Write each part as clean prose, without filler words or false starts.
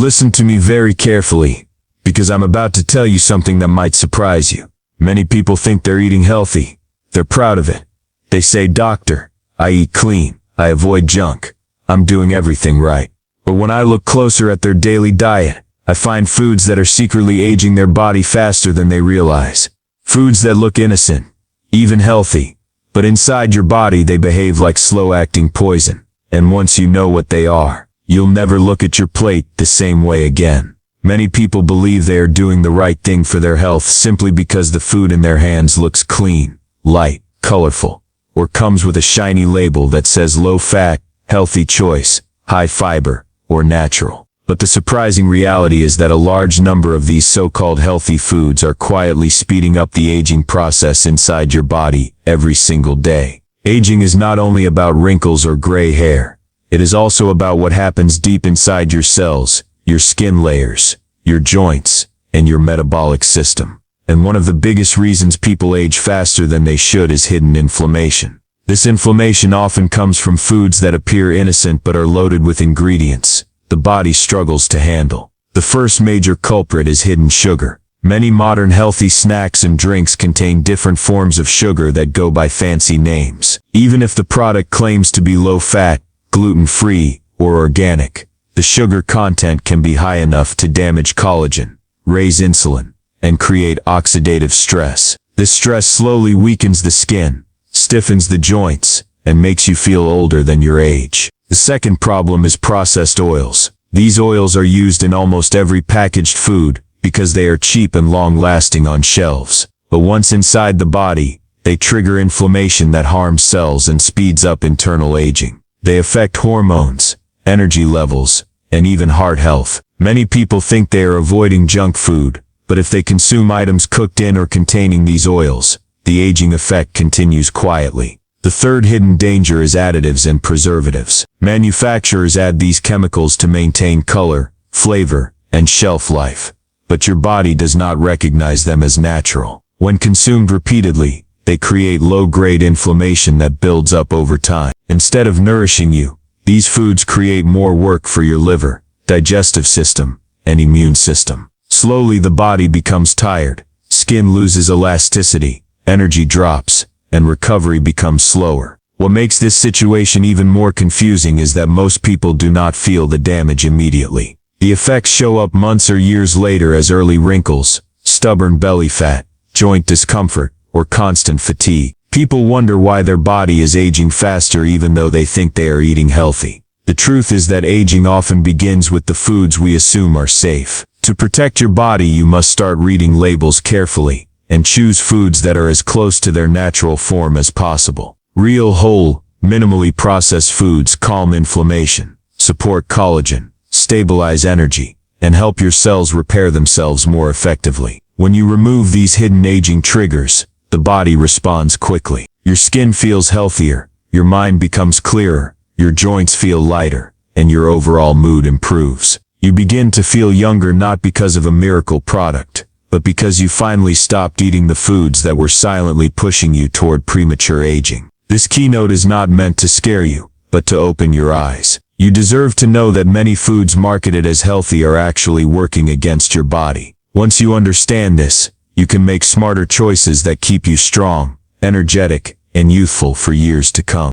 Listen to me very carefully, because I'm about to tell you something that might surprise you. Many people think they're eating healthy. They're proud of it. They say, "Doctor, I eat clean. I avoid junk. I'm doing everything right." But when I look closer at their daily diet, I find foods that are secretly aging their body faster than they realize. Foods that look innocent, even healthy, but inside your body they behave like slow-acting poison. And once you know what they are, you'll never look at your plate the same way again. Many people believe they are doing the right thing for their health simply because the food in their hands looks clean, light, colorful, or comes with a shiny label that says low fat, healthy choice, high fiber, or natural. But the surprising reality is that a large number of these so-called healthy foods are quietly speeding up the aging process inside your body every single day. Aging is not only about wrinkles or gray hair. It is also about what happens deep inside your cells, your skin layers, your joints, and your metabolic system. And one of the biggest reasons people age faster than they should is hidden inflammation. This inflammation often comes from foods that appear innocent but are loaded with ingredients the body struggles to handle. The first major culprit is hidden sugar. Many modern healthy snacks and drinks contain different forms of sugar that go by fancy names. Even if the product claims to be low-fat, gluten-free, or organic, the sugar content can be high enough to damage collagen, raise insulin, and create oxidative stress. This stress slowly weakens the skin, stiffens the joints, and makes you feel older than your age. The second problem is processed oils. These oils are used in almost every packaged food because they are cheap and long-lasting on shelves. But once inside the body, they trigger inflammation that harms cells and speeds up internal aging. They affect hormones, energy levels, and even heart health. Many people think they are avoiding junk food, but if they consume items cooked in or containing these oils, the aging effect continues quietly. The third hidden danger is additives and preservatives. Manufacturers add these chemicals to maintain color, flavor, and shelf life, but your body does not recognize them as natural. When consumed repeatedly, they create low-grade inflammation that builds up over time. Instead of nourishing you, these foods create more work for your liver, digestive system, and immune system. Slowly the body becomes tired, skin loses elasticity, energy drops, and recovery becomes slower. What makes this situation even more confusing is that most people do not feel the damage immediately. The effects show up months or years later as early wrinkles, stubborn belly fat, joint discomfort, or constant fatigue. People wonder why their body is aging faster even though they think they are eating healthy. The truth is that aging often begins with the foods we assume are safe. To protect your body, you must start reading labels carefully and choose foods that are as close to their natural form as possible. Real, whole, minimally processed foods calm inflammation, support collagen, stabilize energy, and help your cells repair themselves more effectively. When you remove these hidden aging triggers, the body responds quickly. Your skin feels healthier, your mind becomes clearer, your joints feel lighter, and your overall mood improves. You begin to feel younger not because of a miracle product, but because you finally stopped eating the foods that were silently pushing you toward premature aging. This keynote is not meant to scare you, but to open your eyes. You deserve to know that many foods marketed as healthy are actually working against your body. Once you understand this, you can make smarter choices that keep you strong, energetic, and youthful for years to come.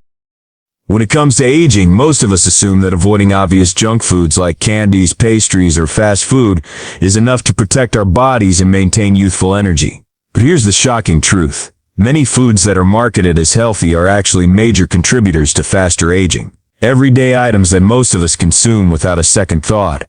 When it comes to aging, most of us assume that avoiding obvious junk foods like candies, pastries, or fast food is enough to protect our bodies and maintain youthful energy. But here's the shocking truth. Many foods that are marketed as healthy are actually major contributors to faster aging. Everyday items that most of us consume without a second thought.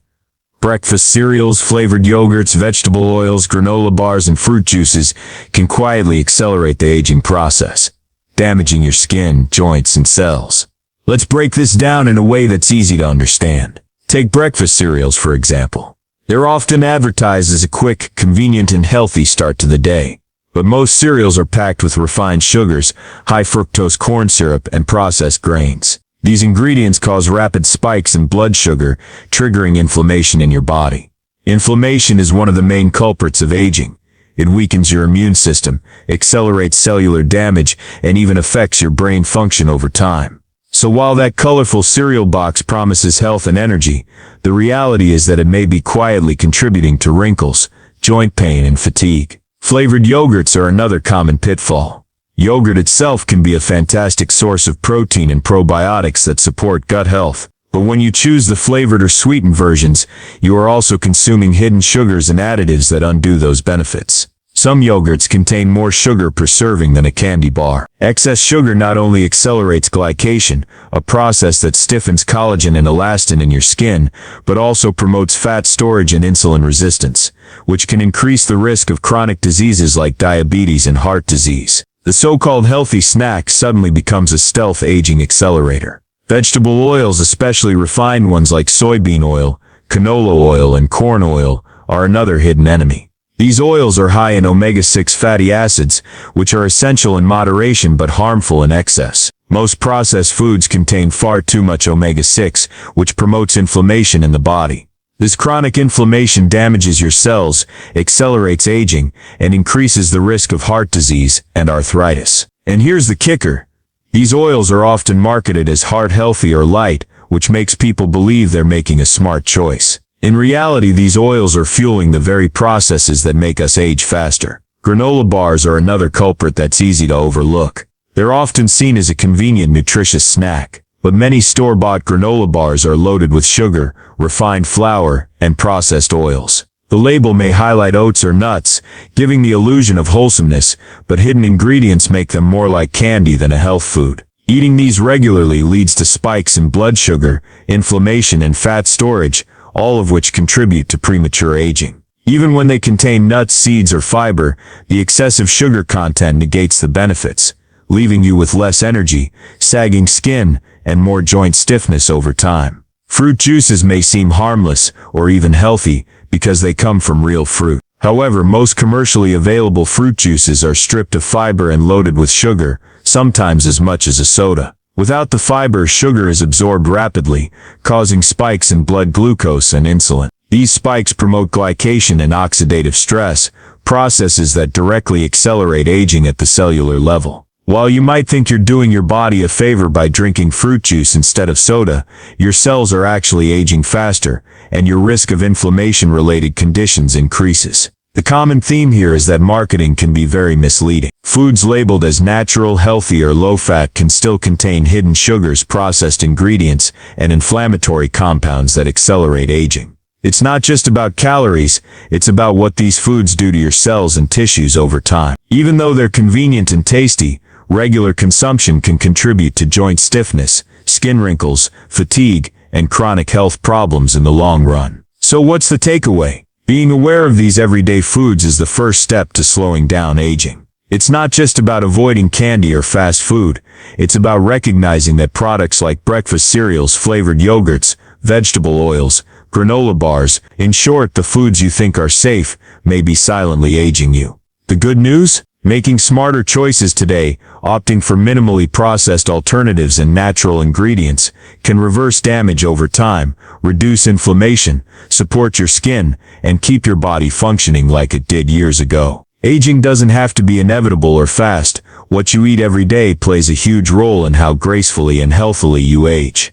Breakfast cereals, flavored yogurts, vegetable oils, granola bars, and fruit juices can quietly accelerate the aging process, damaging your skin, joints, and cells. Let's break this down in a way that's easy to understand. Take breakfast cereals, for example. They're often advertised as a quick, convenient, and healthy start to the day. But most cereals are packed with refined sugars, high fructose corn syrup, and processed grains. These ingredients cause rapid spikes in blood sugar, triggering inflammation in your body. Inflammation is one of the main culprits of aging. It weakens your immune system, accelerates cellular damage, and even affects your brain function over time. So while that colorful cereal box promises health and energy, the reality is that it may be quietly contributing to wrinkles, joint pain, and fatigue. Flavored yogurts are another common pitfall. Yogurt itself can be a fantastic source of protein and probiotics that support gut health. But when you choose the flavored or sweetened versions, you are also consuming hidden sugars and additives that undo those benefits. Some yogurts contain more sugar per serving than a candy bar. Excess sugar not only accelerates glycation, a process that stiffens collagen and elastin in your skin, but also promotes fat storage and insulin resistance, which can increase the risk of chronic diseases like diabetes and heart disease. The so-called healthy snack suddenly becomes a stealth aging accelerator. Vegetable oils, especially refined ones like soybean oil, canola oil, and corn oil, are another hidden enemy. These oils are high in omega-6 fatty acids, which are essential in moderation but harmful in excess. Most processed foods contain far too much omega-6, which promotes inflammation in the body. This chronic inflammation damages your cells, accelerates aging, and increases the risk of heart disease and arthritis. And here's the kicker. These oils are often marketed as heart healthy or light, which makes people believe they're making a smart choice. In reality, these oils are fueling the very processes that make us age faster. Granola bars are another culprit that's easy to overlook. They're often seen as a convenient, nutritious snack, but many store-bought granola bars are loaded with sugar, refined flour, and processed oils. The label may highlight oats or nuts, giving the illusion of wholesomeness, but hidden ingredients make them more like candy than a health food. Eating these regularly leads to spikes in blood sugar, inflammation, and fat storage, all of which contribute to premature aging. Even when they contain nuts, seeds, or fiber, the excessive sugar content negates the benefits, leaving you with less energy, sagging skin, and more joint stiffness over time. Fruit juices may seem harmless or even healthy because they come from real fruit. However, most commercially available fruit juices are stripped of fiber and loaded with sugar, sometimes as much as a soda. Without the fiber, sugar is absorbed rapidly, causing spikes in blood glucose and insulin. These spikes promote glycation and oxidative stress, processes that directly accelerate aging at the cellular level. While you might think you're doing your body a favor by drinking fruit juice instead of soda, your cells are actually aging faster, and your risk of inflammation-related conditions increases. The common theme here is that marketing can be very misleading. Foods labeled as natural, healthy, or low-fat can still contain hidden sugars, processed ingredients, and inflammatory compounds that accelerate aging. It's not just about calories, it's about what these foods do to your cells and tissues over time. Even though they're convenient and tasty, regular consumption can contribute to joint stiffness, skin wrinkles, fatigue, and chronic health problems in the long run. So what's the takeaway? Being aware of these everyday foods is the first step to slowing down aging. It's not just about avoiding candy or fast food. It's about recognizing that products like breakfast cereals, flavored yogurts, vegetable oils, granola bars, in short, the foods you think are safe, may be silently aging you. The good news? Making smarter choices today, opting for minimally processed alternatives and natural ingredients, can reverse damage over time, reduce inflammation, support your skin, and keep your body functioning like it did years ago. Aging doesn't have to be inevitable or fast. What you eat every day plays a huge role in how gracefully and healthily you age.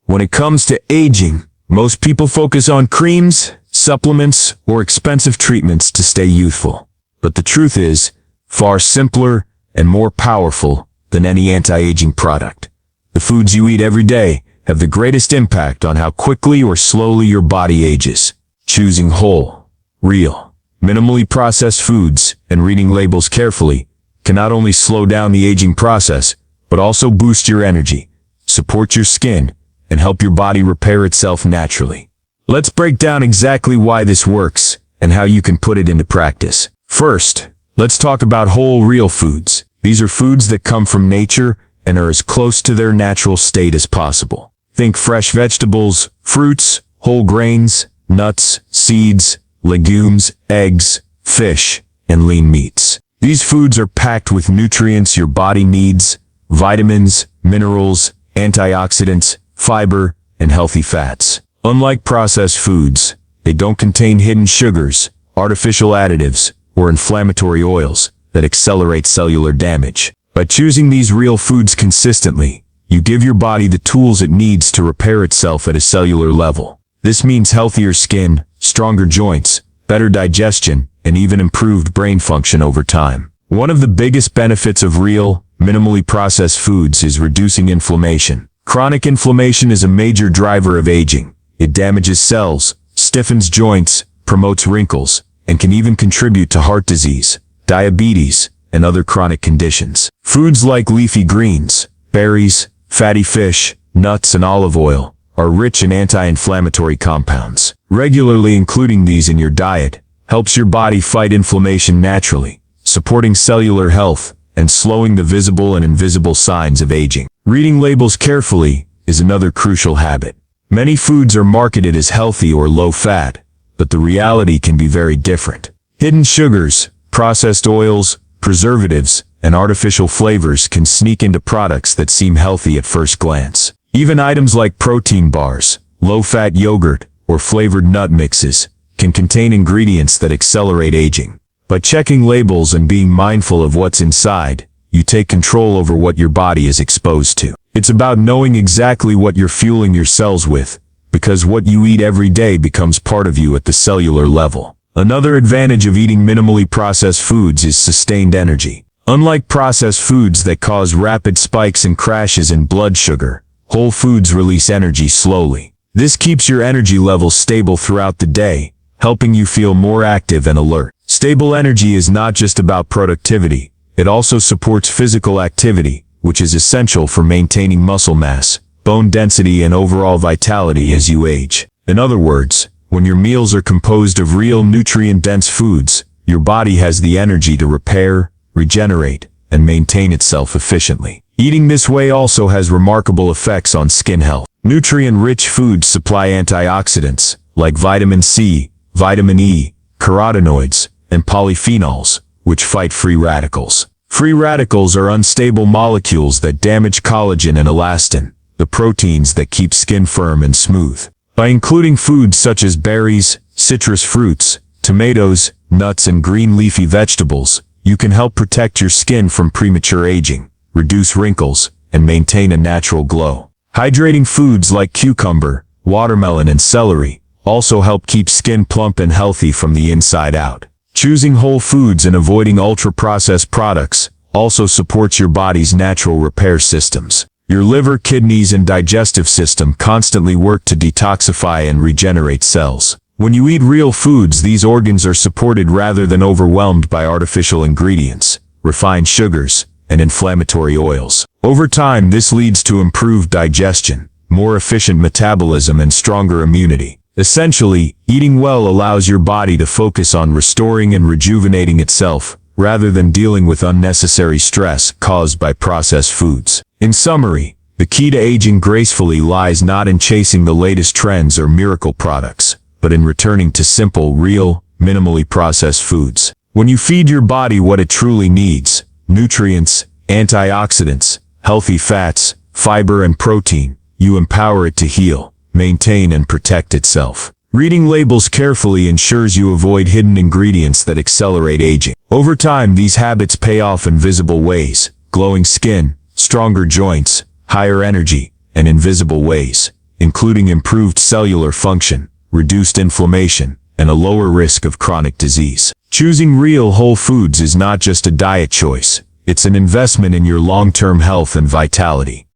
When it comes to aging, most people focus on creams, supplements, or expensive treatments to stay youthful. But the truth is, far simpler and more powerful than any anti-aging product. The foods you eat every day have the greatest impact on how quickly or slowly your body ages. Choosing whole, real, minimally processed foods and reading labels carefully can not only slow down the aging process, but also boost your energy, support your skin, and help your body repair itself naturally. Let's break down exactly why this works and how you can put it into practice. First, let's talk about whole, real foods. These are foods that come from nature and are as close to their natural state as possible. Think fresh vegetables, fruits, whole grains, nuts, seeds, legumes, eggs, fish, and lean meats. These foods are packed with nutrients your body needs, vitamins, minerals, antioxidants, fiber, and healthy fats. Unlike processed foods, they don't contain hidden sugars, artificial additives, or inflammatory oils that accelerate cellular damage. By choosing these real foods consistently, You give your body the tools it needs to repair itself at a cellular level. This means healthier skin, stronger joints, better digestion, and even improved brain function over time. One of the biggest benefits of real, minimally processed foods is reducing inflammation. Chronic inflammation is a major driver of aging. It damages cells, stiffens joints, promotes wrinkles, and can even contribute to heart disease, diabetes, and other chronic conditions. Foods like leafy greens, berries, fatty fish, nuts, and olive oil are rich in anti-inflammatory compounds. Regularly including these in your diet helps your body fight inflammation naturally, supporting cellular health and slowing the visible and invisible signs of aging. Reading labels carefully is another crucial habit. Many foods are marketed as healthy or low-fat, but the reality can be very different. Hidden sugars, processed oils, preservatives, and artificial flavors can sneak into products that seem healthy at first glance. Even items like protein bars, low-fat yogurt, or flavored nut mixes can contain ingredients that accelerate aging. By checking labels and being mindful of what's inside, you take control over what your body is exposed to. It's about knowing exactly what you're fueling your cells with, because what you eat every day becomes part of you at the cellular level. Another advantage of eating minimally processed foods is sustained energy. Unlike processed foods that cause rapid spikes and crashes in blood sugar, whole foods release energy slowly. This keeps your energy levels stable throughout the day, helping you feel more active and alert. Stable energy is not just about productivity, it also supports physical activity, which is essential for maintaining muscle mass, bone density, and overall vitality as you age. In other words, when your meals are composed of real nutrient-dense foods, your body has the energy to repair, regenerate, and maintain itself efficiently. Eating this way also has remarkable effects on skin health. Nutrient-rich foods supply antioxidants, like vitamin C, vitamin E, carotenoids, and polyphenols, which fight free radicals. Free radicals are unstable molecules that damage collagen and elastin, the proteins that keep skin firm and smooth. By including foods such as berries, citrus fruits, tomatoes, nuts, and green leafy vegetables, you can help protect your skin from premature aging, reduce wrinkles, and maintain a natural glow. Hydrating foods like cucumber, watermelon, and celery also help keep skin plump and healthy from the inside out. Choosing whole foods and avoiding ultra-processed products also supports your body's natural repair systems. Your liver, kidneys, and digestive system constantly work to detoxify and regenerate cells. When you eat real foods, these organs are supported rather than overwhelmed by artificial ingredients, refined sugars, and inflammatory oils. Over time, this leads to improved digestion, more efficient metabolism, and stronger immunity. Essentially, eating well allows your body to focus on restoring and rejuvenating itself, rather than dealing with unnecessary stress caused by processed foods. In summary, the key to aging gracefully lies not in chasing the latest trends or miracle products, but in returning to simple, real, minimally processed foods. When you feed your body what it truly needs, nutrients, antioxidants, healthy fats, fiber, and protein, you empower it to heal, maintain, and protect itself. Reading labels carefully ensures you avoid hidden ingredients that accelerate aging. Over time, these habits pay off in visible ways: glowing skin, stronger joints, higher energy, and in visible ways, including improved cellular function, reduced inflammation, and a lower risk of chronic disease. Choosing real whole foods is not just a diet choice, it's an investment in your long-term health and vitality.